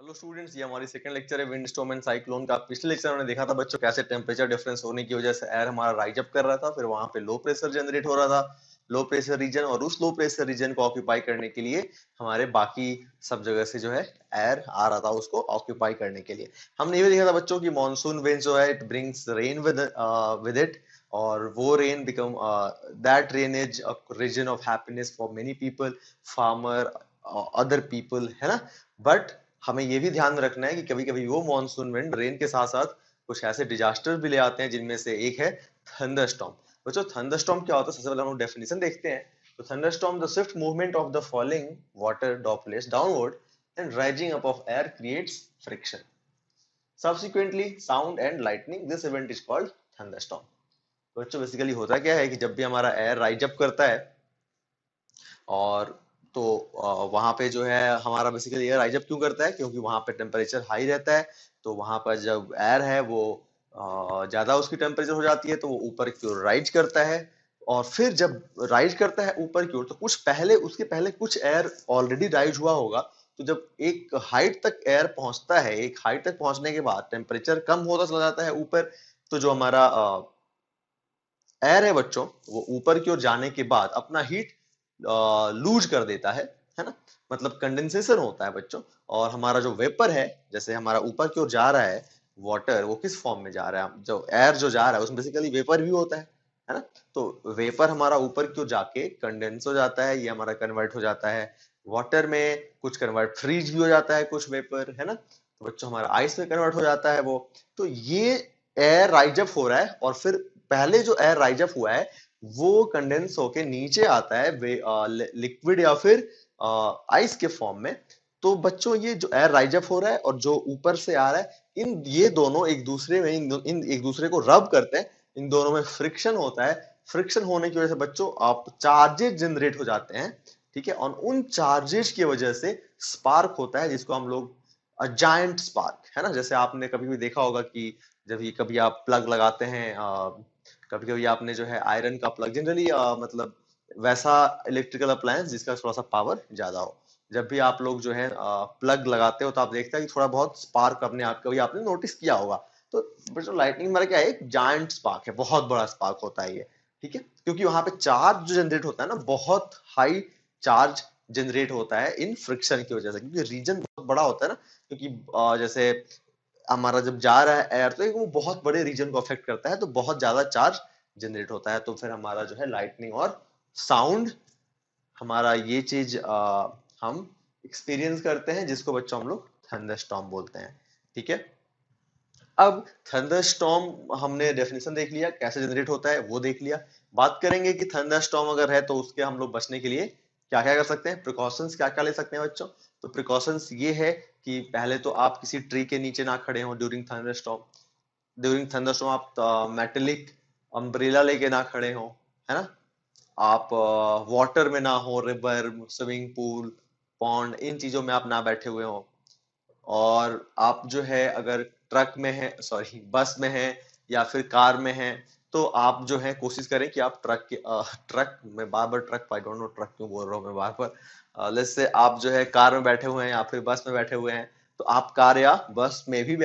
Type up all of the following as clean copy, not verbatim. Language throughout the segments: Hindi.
हेलो स्टूडेंट्स, ये हमारी सेकंड लेक्चर है विंड स्टॉर्म एंड साइक्लोन का। पिछले लेक्चर हमने देखा था बच्चों कैसे टेम्परेचर डिफरेंस होने की वजह से एयर हमारा राइज अप कर रहा था, फिर वहां पे लो प्रेशर जनरेट हो रहा था, लो प्रेशर रीजन, और उस लो प्रेशर रीजन को ऑक्यूपाई करने के लिए हमारे बाकी सब जगह से जो है एयर आ रहा था उसको ऑक्यूपाई करने के लिए। हमने ये भी देखा था बच्चों की मानसून विंड जो है it brings rain with it, और वो rain become that rain is a reason of happiness for many people, farmer, other people, है ना। बट हमें ये भी ध्यान रखना है कि कभी कभी वो मॉनसून विंड रेन के साथ साथ कुछ ऐसे डिजास्टर भी ले आते हैं, जिनमें से एक है थंडरस्टॉर्म। बच्चों, थंडरस्टॉर्म क्या होता है? सबसे पहले हम लोग डेफिनेशन देखते हैं। तो thunderstorm the Swift movement of the falling water droplets downward and rising up of air creates friction, subsequently sound and lightning. This event is called thunderstorm. तो बच्चों बेसिकली होता क्या है कि जब भी हमारा एयर राइज अप करता है और तो वहां पे जो है हमारा बेसिकली एयर राइज अप क्यों करता है? क्योंकि वहां पे टेम्परेचर हाई रहता है। तो वहां पर जब एयर है वो ज्यादा उसकी टेम्परेचर हो जाती है तो वो ऊपर की ओर राइज करता है। और फिर जब राइज करता है ऊपर की ओर तो कुछ पहले, उसके पहले कुछ एयर ऑलरेडी राइज हुआ होगा। तो जब एक हाइट तक एयर पहुंचता है, एक हाइट तक पहुंचने के बाद टेम्परेचर कम होता चला जाता है ऊपर। तो जो हमारा एयर है बच्चों, वो ऊपर की ओर जाने के बाद अपना हीट लूज कर देता है ना। मतलब कंडेंसेशन होता है बच्चों। और हमारा जो वेपर है, जैसे हमारा ऊपर की ओर जा रहा है वाटर, वो किस फॉर्म में जा रहा है? जो एयर जो जा रहा है उसमें बेसिकली वेपर भी होता है ना। तो वेपर हमारा ऊपर की ओर जाके कंडेंस हो जाता है, ये हमारा कन्वर्ट हो जाता है वाटर में, कुछ कन्वर्ट फ्रीज भी हो जाता है कुछ वेपर, है ना। तो बच्चों हमारा आइस में कन्वर्ट हो जाता है वो। तो ये एयर राइज अप हो रहा है, और फिर पहले जो एयर राइज अप हुआ है वो कंडेंस होके नीचे आता है लिक्विड या फिर आइस के फॉर्म में। तो बच्चों ये जो एयर राइज अप हो रहा है और जो ऊपर से आ रहा है, इन ये दोनों एक दूसरे में इन एक दूसरे को रब करते हैं, इन दोनों में फ्रिक्शन होता है। फ्रिक्शन होने की वजह से बच्चों आप चार्जेस जनरेट हो जाते हैं, ठीक है। और उन चार्जेस की वजह से स्पार्क होता है, जिसको हम लोग जायंट स्पार्क, है ना। जैसे आपने कभी भी देखा होगा कि जब ये कभी आप प्लग लगाते हैं, कभी कभी आपने जो है आयरन का प्लग, जनरली मतलब वैसा इलेक्ट्रिकल अप्लायंस जिसका थोड़ा सा पावर ज्यादा हो, जब भी आप लोग जो है प्लग लगाते हो तो आप देखते हैं कि थोड़ा बहुत स्पार्क अपने आप कभी आपने नोटिस किया होगा। तो जो लाइटनिंग हमारा क्या है, एक जायंट स्पार्क है, बहुत बड़ा स्पार्क होता है ये, ठीक है। क्योंकि वहां पे चार्ज जो जनरेट होता है ना, बहुत हाई चार्ज जनरेट होता है इन फ्रिक्शन की वजह से, क्योंकि रीजन बहुत बड़ा होता है ना। क्योंकि जैसे हमारा जब जा रहा है एयर तो वो बहुत बड़े रीजन को अफेक्ट करता है, तो बहुत ज्यादा चार्ज जनरेट होता है। तो फिर हमारा जो है लाइटनिंग और साउंड, हमारा ये चीज हम एक्सपीरियंस करते हैं, जिसको बच्चों हम लोग थंडरस्टॉर्म बोलते हैं, ठीक है। अब थंडरस्टॉर्म हमने डेफिनेशन देख लिया, कैसे जनरेट होता है वो देख लिया। बात करेंगे कि थंडरस्टॉर्म अगर है तो उसके हम लोग बचने के लिए क्या क्या कर सकते हैं, प्रिकॉशंस क्या क्या ले सकते हैं बच्चों। तो प्रिकॉशंस ये है कि पहले तो आप किसी ट्री के नीचे ना खड़े हो ड्यूरिंग थंडरस्टॉर्म आप मेटेलिक अम्ब्रेला लेके ना खड़े हो, है ना। आप वाटर में ना हो, रिवर, स्विमिंग पूल, पॉन्ड, इन चीजों में आप ना बैठे हुए हो। और आप जो है अगर ट्रक में है, सॉरी बस में है या फिर कार में है, तो आप जो है कोशिश करें कि आप ट्रक में, बार बार truck, I don't know truck क्यों बोल रहा हूँ मैं बार बार, लेट्स से आप जो है कार में बैठे हुए हैं या फिर बस में बैठे हुए हैं, तो आप कार या बस में ही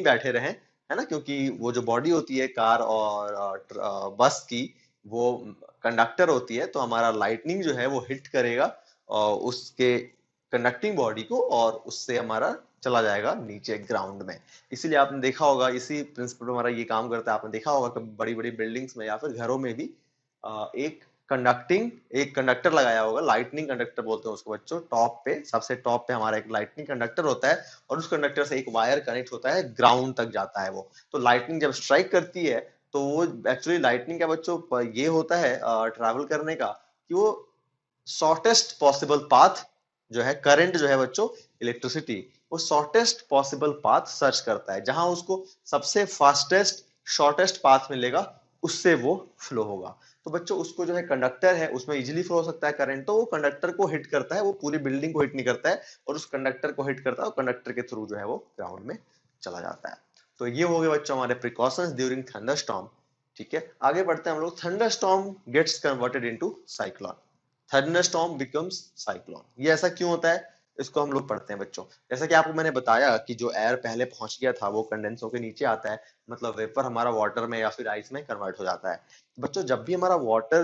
बैठे रहें, है ना। क्योंकि वो जो बॉडी होती है कार और बस की, वो कंडक्टर होती है, तो हमारा लाइटनिंग जो है वो हिट करेगा उसके कंडक्टिंग बॉडी को, और उससे हमारा चला जाएगा नीचे ग्राउंड में। इसीलिए आपने देखा होगा, इसी प्रिंसिपल हमारा ये काम करता है। आपने देखा होगा कि बड़ी बड़ी बिल्डिंग्स में या फिर घरों में भी एक एक कंडक्टर लगाया होगा, लाइटनिंग कंडक्टर बोलते हैं उसको बच्चों। टॉप पे, सबसे टॉप पे हमारा एक लाइटनिंग कंडक्टर होता है, और उस कंडक्टर से एक वायर कनेक्ट होता है, ग्राउंड तक जाता है वो। तो लाइटनिंग जब स्ट्राइक करती है तो वो एक्चुअली लाइटनिंग का बच्चों ये होता है ट्रैवल करने का, कि वो शॉर्टेस्ट पॉसिबल पाथ जो है, करंट जो है बच्चों, इलेक्ट्रिसिटी, वो शॉर्टेस्ट पॉसिबल पाथ सर्च करता है, जहां उसको सबसे फास्टेस्ट शॉर्टेस्ट पाथ मिलेगा उससे वो फ्लो होगा। तो बच्चों उसको जो है कंडक्टर है उसमें इजीली फ्लो हो सकता है करंट, तो वो कंडक्टर को हिट करता है, वो पूरी बिल्डिंग को हिट नहीं करता है, और उस कंडक्टर को हिट करता है, और कंडक्टर के थ्रू जो है वो ग्राउंड में चला जाता है। तो ये हो गए बच्चों हमारे प्रिकॉशंस ड्यूरिंग थंडरस्टॉर्म, ठीक है। आगे बढ़ते हैं हम लोग। Thunderstorm gets converted into cyclone, thunderstorm becomes cyclone. ये ऐसा क्यों होता है? इसको हम लोग पढ़ते हैं बच्चों। जैसा कि आपको मैंने बताया कि जो एयर पहले पहुंच गया था वो कंडेंस होकर नीचे आता है, मतलब वेपर हमारा वाटर में या फिर आइस में कन्वर्ट हो जाता है। बच्चों जब भी हमारा वाटर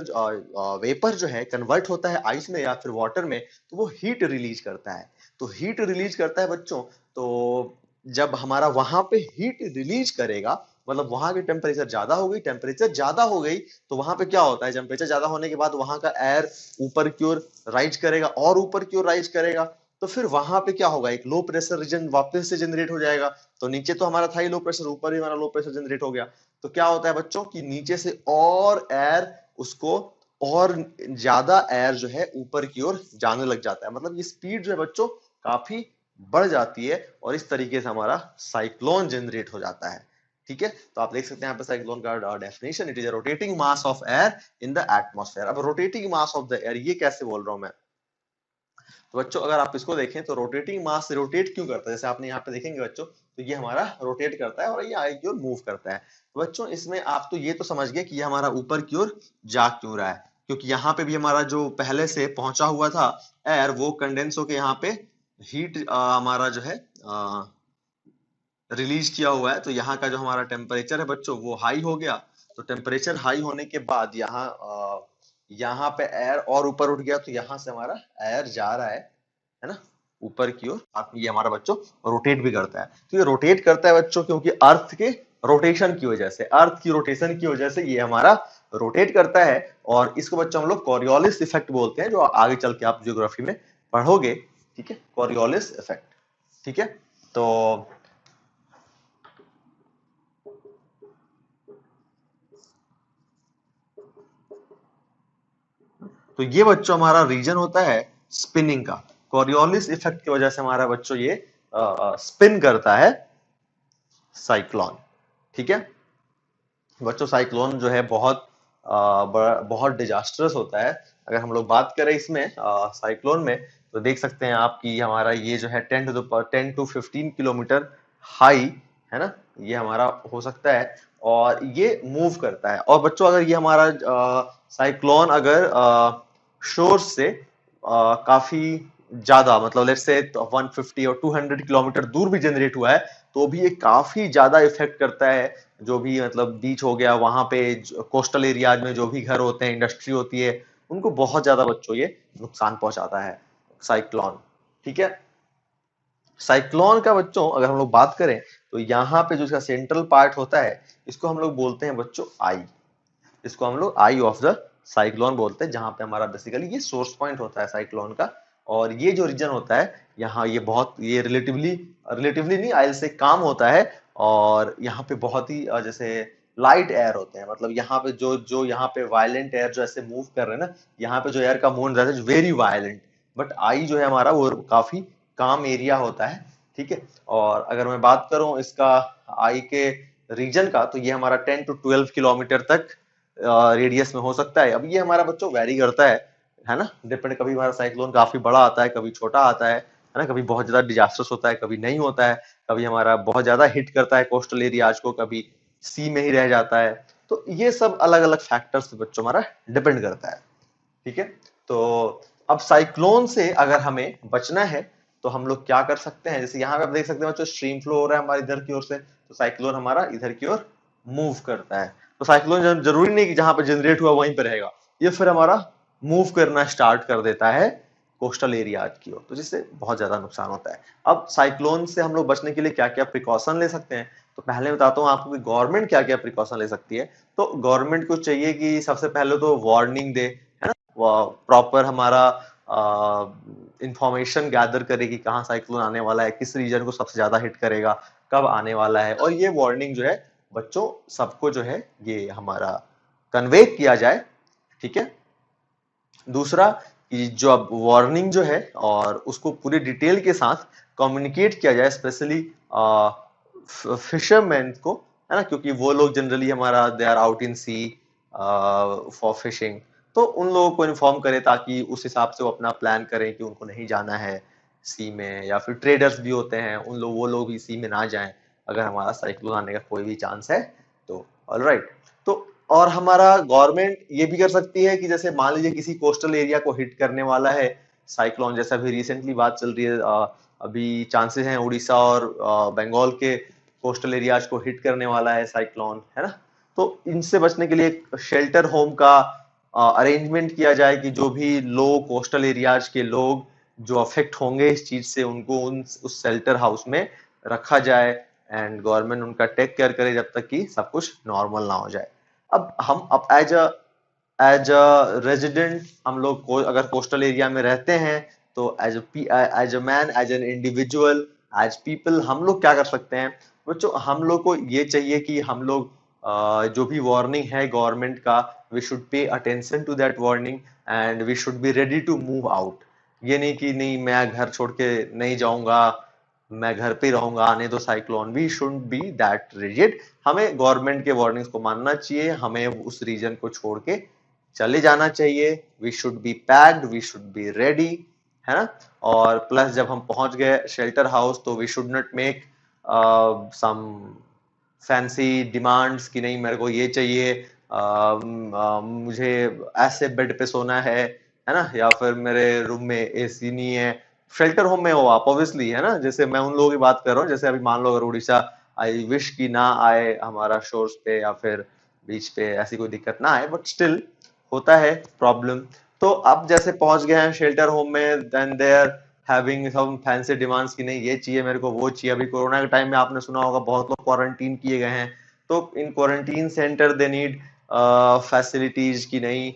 वेपर जो है कन्वर्ट होता है आइस में या फिर वाटर में, तो वो हीट रिलीज करता है। तो हीट रिलीज करता है बच्चों, तो जब हमारा वहां पे हीट रिलीज करेगा, मतलब वहां की टेम्परेचर ज्यादा हो गई, टेम्परेचर ज्यादा हो गई तो वहां पे क्या होता है, टेम्परेचर ज्यादा होने के बाद वहां का एयर ऊपर की ओर राइज करेगा और ऊपर की ओर राइज करेगा, तो फिर वहां पे क्या होगा, एक लो प्रेशर रीजन वापस से जनरेट हो जाएगा। तो नीचे तो हमारा था ही लो प्रेशर, ऊपर भी हमारा लो प्रेशर जनरेट हो गया। तो क्या होता है बच्चों कि नीचे से और एयर उसको और ज्यादा एयर जो है ऊपर की ओर जाने लग जाता है, मतलब ये स्पीड जो है बच्चों काफी बढ़ जाती है और इस तरीके से हमारा साइक्लोन जनरेट हो जाता है। ठीक है, तो आप देख सकते हैं यहाँ पे साइक्लोन का definition, it is a rotating mass of air in the atmosphere. अब rotating mass of the air ये कैसे बोल रहा हूं मैं, तो बच्चों अगर आप इसको देखें तो रोटेटिंग मास रोटेट क्यों करता है, जैसे आपने यहाँ पे देखेंगे बच्चों, तो ये हमारा रोटेट करता है और ये आगे की ओर मूव करता है। तो बच्चों इसमें आप तो ये तो समझ गए कि ये हमारा ऊपर की ओर जा क्यों रहा है, क्योंकि यहाँ पे भी हमारा जो पहले से पहुंचा हुआ था एयर, वो कंडेंस होके यहाँ पे हीट हमारा जो है रिलीज किया हुआ है। तो यहाँ का जो हमारा टेम्परेचर है बच्चों वो हाई हो गया। तो टेम्परेचर हाई होने के बाद यहाँ पे एयर और ऊपर उठ गया, तो यहाँ से हमारा एयर जा रहा है ना, ऊपर की ओर। आप ये हमारा बच्चों रोटेट भी करता है। तो ये रोटेट करता है बच्चों क्योंकि अर्थ के रोटेशन की वजह से, अर्थ की रोटेशन की वजह से ये हमारा रोटेट करता है। और इसको बच्चों हम लोग कॉरियोलिस इफेक्ट बोलते हैं, जो आगे चल के आप ज्योग्राफी में पढ़ोगे। ठीक है, कॉरियोलिस इफेक्ट। ठीक है, तो ये बच्चों हमारा रीजन होता है स्पिनिंग का। कॉरियोलिस इफेक्ट की वजह से हमारा बच्चों ये स्पिन करता है साइक्लोन। ठीक है बच्चों, साइक्लोन जो है बहुत डिजास्टरस होता है। अगर हम लोग बात करें इसमें साइक्लोन में, तो देख सकते हैं आप कि हमारा ये जो है 10 to 15 किलोमीटर हाई है ना, ये हमारा हो सकता है और ये मूव करता है। और बच्चों अगर ये हमारा साइक्लोन अगर शोर से काफी ज्यादा, मतलब लेट्स से 150 और 200 किलोमीटर दूर भी जनरेट हुआ है, तो भी ये काफी ज्यादा इफेक्ट करता है। जो भी मतलब बीच हो गया, वहां पे कोस्टल एरियाज में जो भी घर होते हैं, इंडस्ट्री होती है, उनको बहुत ज्यादा बच्चों ये नुकसान पहुंचाता है साइक्लोन। ठीक है, साइक्लोन का बच्चों अगर हम लोग बात करें, तो यहाँ पे जो इसका सेंट्रल पार्ट होता है, इसको हम लोग बोलते हैं बच्चों आई। इसको हम लोग आई ऑफ द साइक्लोन बोलते हैं, जहां पे हमारा बेसिकली ये सोर्स पॉइंट होता है साइक्लोन का। और ये जो रीजन होता है यहाँ, ये बहुत ये रिलेटिवली रिलेटिवली नहीं, आई से काम होता है। और यहाँ पे बहुत ही जैसे लाइट एयर होते हैं, मतलब यहाँ पे जो जो यहाँ पे वायलेंट एयर जो ऐसे मूव कर रहे हैं ना, यहाँ पे जो एयर का मूवमेंट रहता है वेरी वायलेंट। बट आई जो है हमारा वो काफी काम एरिया होता है। ठीक है, और अगर मैं बात करूं इसका आई के रीजन का, तो ये हमारा 10 to 12 किलोमीटर तक रेडियस में हो सकता है। अब ये हमारा बच्चों वेरी करता है ना, डिपेंड, कभी हमारा साइक्लोन काफी बड़ा आता है, कभी छोटा आता है ना, कभी बहुत ज्यादा डिजास्टर्स होता है, कभी नहीं होता है, कभी हमारा बहुत ज्यादा हिट करता है कोस्टल एरियाज को, कभी सी में ही रह जाता है। तो ये सब अलग अलग फैक्टर्स पे बच्चों हमारा डिपेंड करता है। ठीक है, तो अब साइक्लोन से अगर हमें बचना है तो हम लोग क्या कर सकते हैं, जैसे यहाँ पे आप देख सकते हैं बच्चों स्ट्रीम फ्लो हो रहा है हमारे इधर की ओर से, तो साइक्लोन हमारा इधर की ओर मूव करता है। तो साइक्लोन जरूरी नहीं कि जहां पे जनरेट हुआ वहीं पे रहेगा, ये फिर हमारा मूव करना स्टार्ट कर देता है कोस्टल एरिया की ओर, तो जिससे बहुत ज्यादा नुकसान होता है। अब साइक्लोन से हम लोग बचने के लिए क्या क्या प्रिकॉशन ले सकते हैं, तो पहले बताता हूँ आपको कि गवर्नमेंट क्या क्या प्रिकॉशन ले सकती है। तो गवर्नमेंट को चाहिए कि सबसे पहले तो वार्निंग दे, है ना, प्रॉपर हमारा इंफॉर्मेशन गैदर करे कि कहाँ साइक्लोन आने वाला है, किस रीजन को सबसे ज्यादा हिट करेगा, कब आने वाला है, और ये वार्निंग जो है बच्चों सबको जो है ये हमारा कन्वे किया जाए। ठीक है, दूसरा कि जो अब वार्निंग जो है और उसको पूरी डिटेल के साथ कम्युनिकेट किया जाए, स्पेशली फिशरमैन को, है ना, क्योंकि वो लोग जनरली हमारा they are out in sea for fishing. तो उन लोगों को इन्फॉर्म करें ताकि उस हिसाब से वो अपना प्लान करें कि उनको नहीं जाना है सी में, या फिर ट्रेडर्स भी होते हैं उन लोग, वो लोग भी सी में ना जाएं अगर हमारा साइक्लोन आने का कोई भी चांस है तो। ऑलराइट, तो और हमारा गवर्नमेंट ये भी कर सकती है कि जैसे मान लीजिए किसी कोस्टल एरिया को हिट करने वाला है, साइक्लोन जैसा अभी रिसेंटली बात चल रही है, अभी चांसेस हैं उड़ीसा और बंगाल के कोस्टल एरियाज को हिट करने वाला है साइक्लोन, है ना। तो इनसे बचने के लिए शेल्टर होम का अरेंजमेंट किया जाए कि जो भी लो कोस्टल एरियाज के लोग जो अफेक्ट होंगे इस चीज से उनको उस शेल्टर हाउस में रखा जाए, एंड गवर्नमेंट उनका टेक केयर करे जब तक कि सब कुछ नॉर्मल ना हो जाए। अब एज अ रेजिडेंट हम लोग को अगर कोस्टल एरिया में रहते हैं तो as a man, as an individual, as people हम लोग क्या कर सकते हैं बच्चों। हम लोग को ये चाहिए कि हम लोग जो भी वार्निंग है गवर्नमेंट का, we should pay attention to that warning and we should be ready to move out. ये नहीं कि नहीं मैं घर छोड़ के नहीं जाऊंगा, मैं घर पे रहूंगा, आने दो cyclone. We should be that rigid. हमें गवर्नमेंट के वार्निंग्स को मानना चाहिए, हमें उस रीजन को छोड़ के चले जाना चाहिए। We should be packed, we should be ready, है ना। और प्लस जब हम पहुंच गए शेल्टर हाउस तो we should not make some fancy demands कि नहीं मेरे को ये चाहिए, मुझे ऐसे बेड पे सोना है ना, या फिर मेरे रूम में एसी नहीं है। शेल्टर होम में हो आप ऑब्वियसली, है ना। जैसे मैं उन लोगों की बात कर रहा हूँ, जैसे अभी मान लो अगर उड़ीसा, आई विश की ना आए हमारा शोर्स पे या फिर बीच पे, ऐसी कोई दिक्कत ना आए, बट स्टिल होता है प्रॉब्लम। तो अब जैसे पहुंच गए हैं शेल्टर होम में, then they are having some fancy demands कि नहीं ये चाहिए मेरे को, वो चाहिए। अभी कोरोना के टाइम में आपने सुना होगा बहुत लोग क्वारंटीन किए गए हैं, तो इन quarantine centre they need facilities की नहीं,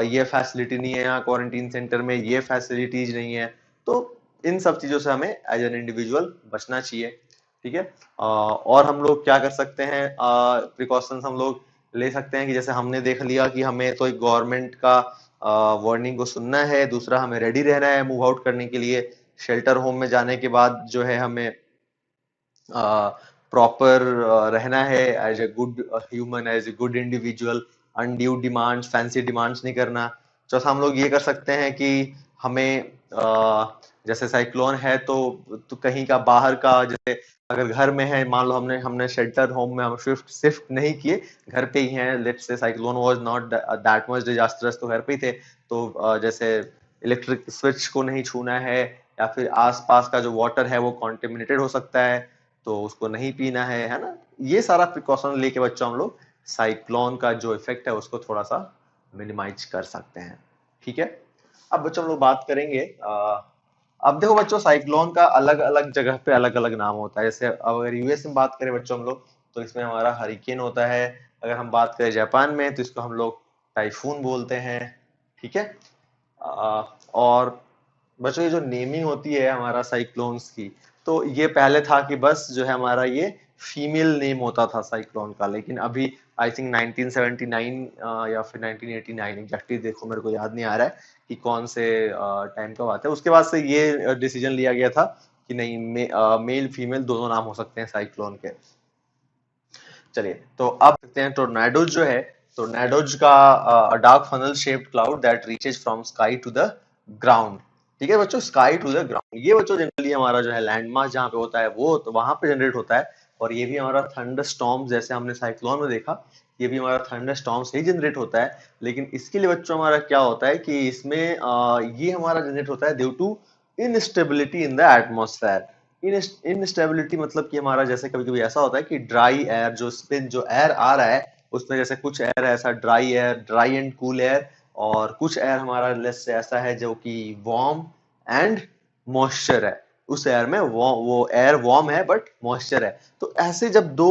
ये फैसिलिटी नहीं है यहाँ क्वारंटीन सेंटर में, ये फैसिलिटीज नहीं है। तो इन सब चीजों से हमें एज एन इंडिविजुअल बचना चाहिए, ठीक है। और हम लोग क्या कर सकते हैं, प्रिकॉशंस हम लोग ले सकते हैं कि जैसे हमने देख लिया कि हमें तो एक गवर्नमेंट का वार्निंग को सुनना है, दूसरा हमें रेडी रहना है मूव आउट करने के लिए। शेल्टर होम में जाने के बाद जो है हमें प्रॉपर रहना है as a good human, as a good individual. Undue demands, fancy demands नहीं करना। चौथा हम लोग ये कर सकते हैं कि हमें जैसे साइक्लोन है तो कहीं का बाहर का, जैसे अगर घर में है मान लो हमने हमने शेल्टर होम में हम शिफ्ट शिफ्ट नहीं किए, घर पे ही हैं, let's say cyclone was not that much disastrous, तो घर पे ही थे, तो जैसे इलेक्ट्रिक स्विच को नहीं छूना है, या फिर आसपास का जो वाटर है वो कॉन्टेमिनेटेड हो सकता है तो उसको नहीं पीना है ना। ये सारा प्रिकॉशन लेके बच्चों हम लोग साइक्लोन का जो इफेक्ट है उसको थोड़ा सा मिनिमाइज कर सकते हैं, ठीक है। अब बच्चों हम लोग बात करेंगे, अब देखो बच्चों साइक्लोन का अलग अलग जगह पे अलग अलग नाम होता है। जैसे अब अगर यूएस में बात करें बच्चों हम लोग तो इसमें हमारा हरिकेन होता है। अगर हम बात करें जापान में तो इसको हम लोग टाइफून बोलते हैं, ठीक है। और बच्चों ये जो नेमिंग होती है हमारा साइक्लोन्स की, तो ये पहले था कि बस जो है हमारा ये फीमेल नेम होता था साइक्लोन का, लेकिन अभी आई थिंक 1979 या फिर 1989 एग्जैक्टली देखो मेरे को याद नहीं आ रहा है कि कौन से टाइम का बात है, उसके बाद से ये डिसीजन लिया गया था कि नहीं मेल फीमेल दोनों नाम हो सकते हैं साइक्लोन के। चलिए तो अब देखते हैं टोर्नेडोज जो है, टोर्नेडोज का dark funnel shaped cloud that reaches from sky to the ground, ठीक है बच्चों, स्काई टू द ग्राउंड। ये बच्चों जनरली हमारा जो है लैंड मास जहाँ पे होता है वो तो वहां पे जनरेट होता है। और ये भी हमारा थंडर स्टॉर्म, जैसे हमने साइक्लोन में देखा, ये भी हमारा थंडर स्टॉर्म से ही जनरेट होता है। लेकिन इसके लिए बच्चों हमारा क्या होता है कि इसमें ये हमारा जनरेट होता है due to instability in the atmosphere. Instability मतलब कि हमारा जैसे कभी कभी ऐसा होता है कि ड्राई एयर जो स्पिन जो एयर आ रहा है उसमें जैसे कुछ एयर ऐसा dry air, dry and cool air, और कुछ एयर हमारा लेस से ऐसा है जो कि वार्म एंड मॉइस्चर है। उस एयर में वो एयर वार्म है बट मॉइस्चर है। तो ऐसे जब दो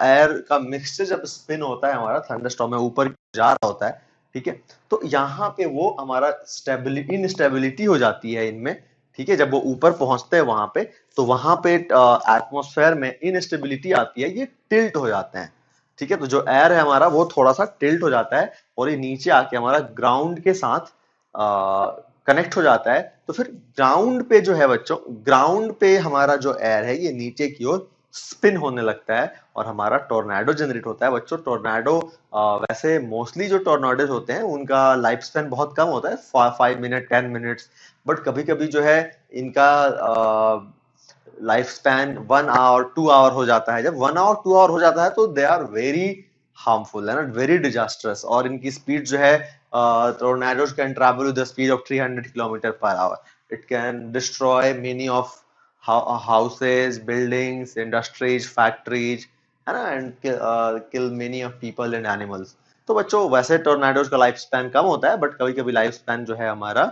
एयर का मिक्सचर जब स्पिन होता है हमारा थंडरस्टॉर्म में ऊपर जा रहा होता है, ठीक है, तो यहाँ पे वो हमारा स्टेबिलिटी इनस्टेबिलिटी हो जाती है इनमें, ठीक है। जब वो ऊपर पहुंचते हैं वहां पे तो वहां पे एटमॉस्फेयर में इनस्टेबिलिटी आती है, ये टिल्ट हो जाते हैं, ठीक है। तो जो एयर है हमारा वो थोड़ा सा टिल्ट हो जाता है और ये नीचे आके हमारा ग्राउंड के साथ कनेक्ट हो जाता है। तो फिर ग्राउंड पे जो है बच्चों, ग्राउंड पे हमारा जो एयर है ये नीचे की ओर स्पिन होने लगता है और हमारा टोर्नेडो जनरेट होता है बच्चों। टोर्नेडो वैसे मोस्टली जो टोर्नेडोज होते हैं उनका लाइफ स्पैन बहुत कम होता है, 5 मिनट 10 मिनट्स, बट कभी कभी जो है इनका लाइफ स्पैन 1 आवर 2 आवर हो जाता है। जब 1 आवर 2 आवर हो जाता है तो दे आर वेरी हार्मफुल, है ना, वेरी डिजास्टरस, और इनकी स्पीड जो है tornadoes can travel with the speed of 300 kilometers per hour. It can destroy many of houses, buildings, industries, factories, है ना, and kill many of people and animals. तो बच्चों वैसे टोर्नाडोज का लाइफ स्पैन कम होता है, बट कभी कभी लाइफ स्पैन जो है हमारा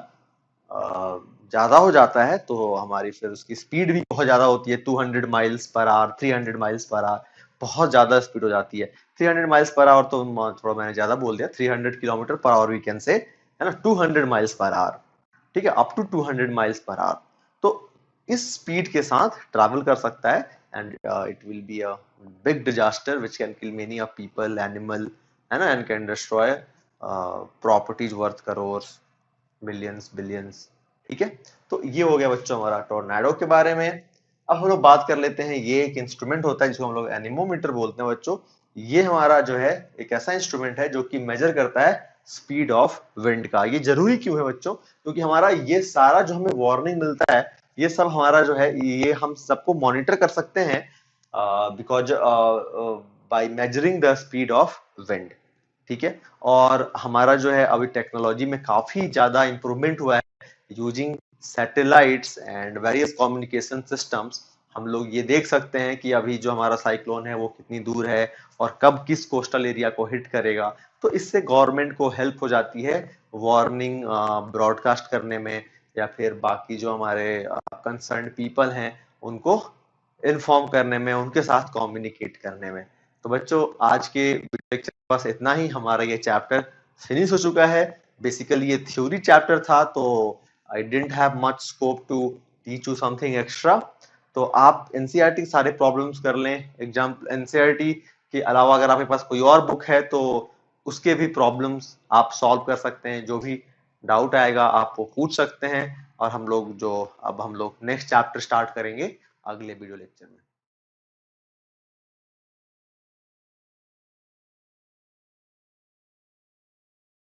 ज्यादा हो जाता है, तो हमारी फिर उसकी स्पीड भी बहुत ज्यादा होती है, 200 miles per our, 300 miles per our, बहुत ज्यादा स्पीड हो जाती है। 300 माइल्स पर आवर तो थोड़ा मैंने ज्यादा बोल दिया, 300 kilometre per hour we can say, है ना, 200 माइल्स पर आवर, ठीक है, up to 200 miles per hour. तो इस स्पीड के साथ ट्रैवल कर सकता है, and it will be a big disaster which can kill many of people, animal, है ना, and can destroy properties worth crore, millions, billions, ठीक है। तो ये हो गया बच्चों हमारा टोर्नाडो के बारे में। अब हम लोग बात कर लेते हैं, ये एक इंस्ट्रूमेंट होता है जिसको हम लोग एनीमोमीटर बोलते हैं बच्चों। ये हमारा जो है एक ऐसा इंस्ट्रूमेंट है जो कि मेजर करता है स्पीड ऑफ विंड का। ये जरूरी क्यों है बच्चों? क्योंकि हमारा ये सारा जो हमें वार्निंग मिलता है, ये सब हमारा जो है, ये हम सबको मॉनिटर कर सकते हैं because by measuring the speed of wind, ठीक है। और हमारा जो है अभी टेक्नोलॉजी में काफी ज्यादा इंप्रूवमेंट हुआ है using satellites and various communication systems. हम लोग ये देख सकते हैं कि अभी जो हमारा साइक्लोन है वो कितनी दूर है और कब किस कोस्टल एरिया को हिट करेगा। तो इससे गवर्नमेंट को हेल्प हो जाती है वार्निंग ब्रॉडकास्ट करने में, या फिर बाकी जो हमारे कंसर्न पीपल हैं उनको इन्फॉर्म करने में, उनके साथ कम्युनिकेट करने में। तो बच्चों आज के लेक्चर बस इतना ही, हमारा ये चैप्टर फिनिश हो चुका है। बेसिकली ये थ्योरी चैप्टर था, तो I didn't have much scope to teach you something extra. तो आप एनसीईआरटी सारे प्रॉब्लम्स कर लें। एग्जाम एनसीईआरटी के अलावा अगर आपके पास कोई और बुक है तो उसके भी प्रॉब्लम्स आप सॉल्व कर सकते हैं। जो भी डाउट आएगा आप वो पूछ सकते हैं, और हम लोग नेक्स्ट चैप्टर स्टार्ट करेंगे अगले वीडियो लेक्चर में।